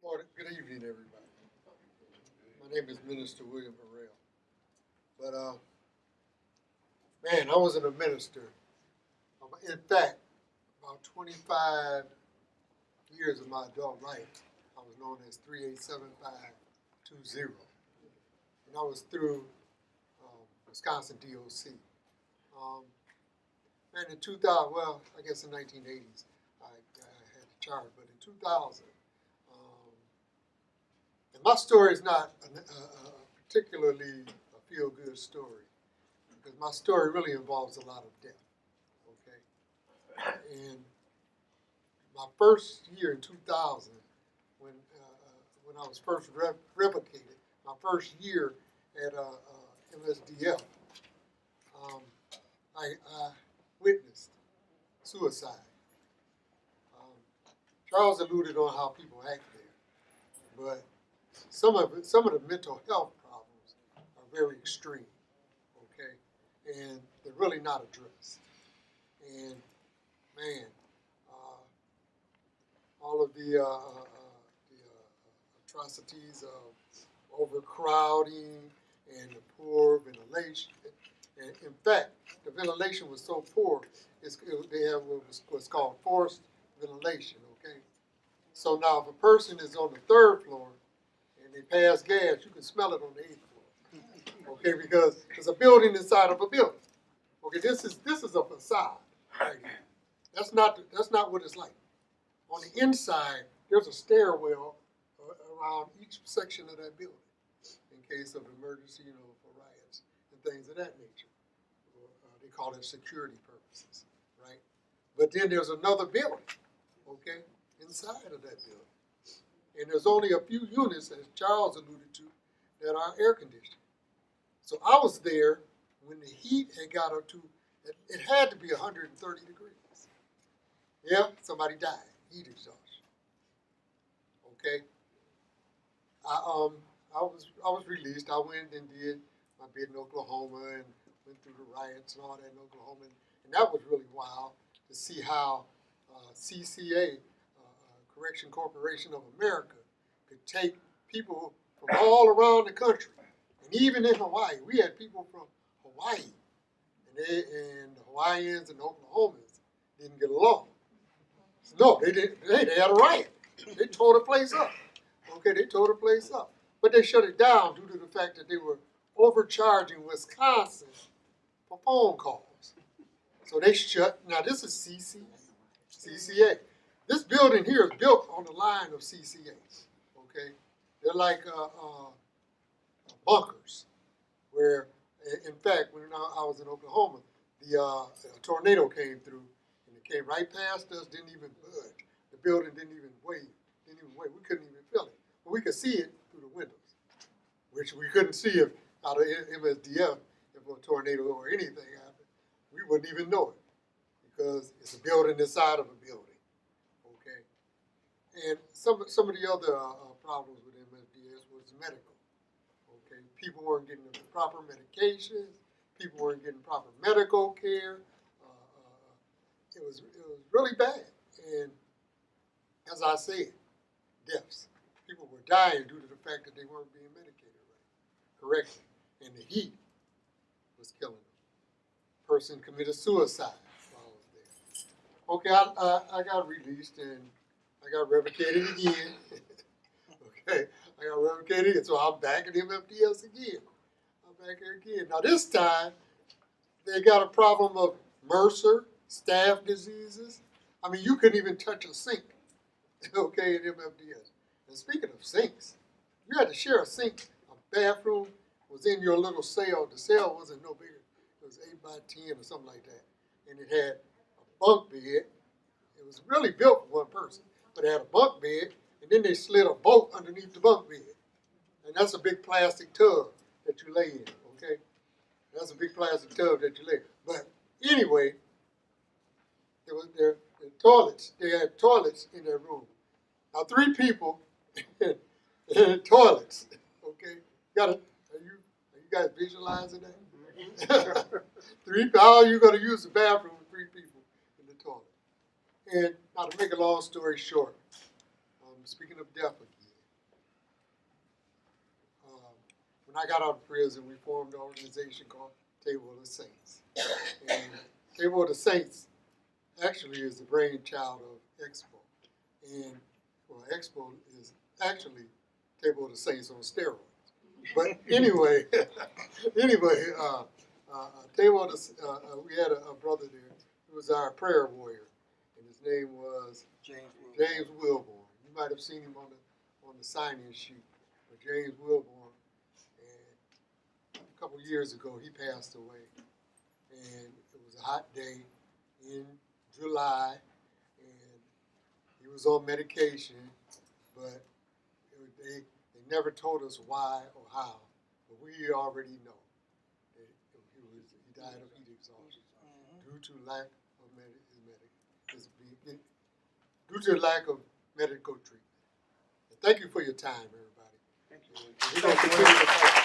Morning. Good evening, everybody. My name is Minister William Harrell. But, man, I wasn't a minister. In fact, about 25 years of my adult life, I was known as 387520. And I was through Wisconsin DOC. Man, in 2000, well, I guess in 1980s, I had the charge, but in 2000, and my story is not a particularly a feel-good story, because my story really involves a lot of death, okay? And my first year in 2000, when I was first revocated, my first year at MSDF, I witnessed suicide. Charles alluded on how people act there, but some of the mental health problems are very extreme, okay, and they're really not addressed. And man, all of the atrocities of overcrowding and the poor ventilation. And in fact, the ventilation was so poor, they have what's called forced ventilation, okay? So now if a person is on the 3rd floor and they pass gas, you can smell it on the 8th floor, okay? Because it's a building inside of a building. Okay, this is a facade right here. That's not what it's like. On the inside, there's a stairwell around each section of that building in case of emergency, for riots and things of that nature. They call it security purposes, right? But then there's another building, okay, inside of that building. And there's only a few units, as Charles alluded to, that are air conditioned. So I was there when the heat had got up to, it had to be 130 degrees. Yeah, somebody died, heat exhaustion. Okay. I was released. I went and did my bid in Oklahoma and went through the riots and all that in Oklahoma. And that was really wild to see how CCA, Correction Corporation of America, could take people from all around the country. And even in Hawaii, we had people from Hawaii. And the Hawaiians and the Oklahomans didn't get along. No, they didn't. They had a riot. They tore the place up. Okay, they tore the place up. But they shut it down due to the fact that they were overcharging Wisconsin for phone calls. So they shut. Now this is CCA. This building here is built on the line of CCA. Okay, they're like bunkers. Where, in fact, when I was in Oklahoma, a tornado came through and it came right past us. Didn't even budge. The building didn't even wave. We couldn't even feel it. But we could see it through the windows, which we couldn't see if out of MSDF, if a tornado or anything happened. We wouldn't even know it because it's a building inside of a building, okay? And some of the other problems with MSDS was medical, okay? People weren't getting the proper medications. People weren't getting proper medical care. It was really bad. And as I said, deaths. People were dying due to the fact that they weren't being medicated correctly. And the heat was killing them. Person committed suicide while I was there. Okay, I got released and I got revocated again. Okay, I got revocated again, so I'm back at MFDS again. I'm back here again. Now this time, they got a problem of MRSA, staph diseases. I mean, you couldn't even touch a sink, okay, in MFDS. And speaking of sinks, you had to share a sink. A bathroom was in your little cell. The cell wasn't no bigger. It was 8 by 10 or something like that. And it had a bunk bed. It was really built for one person, but it had a bunk bed, and then they slid a boat underneath the bunk bed. And that's a big plastic tub that you lay in, okay? That's a big plastic tub that you lay in. But anyway, their toilets. They had toilets in their room. Now 3 people in toilets. Okay, are you guys visualizing that? 3. How are you going to use the bathroom with 3 people in the toilet? And now to make a long story short, speaking of death again, I got out of prison, we formed an organization called Table of the Saints. And Table of the Saints actually is the brainchild of Expo. And well, Expo is actually Table of the Saints on steroids. But anyway, Table of the, we had a brother there who was our prayer warrior, and his name was James Wilborn. You might have seen him on the sign-in sheet. But James Wilborn, and a couple years ago, he passed away. And it was a hot day in July, and he was on medication, but they never told us why or how, but we already know that he died of heat exhaustion due to lack of medical treatment. And thank you for your time, everybody. Thank you.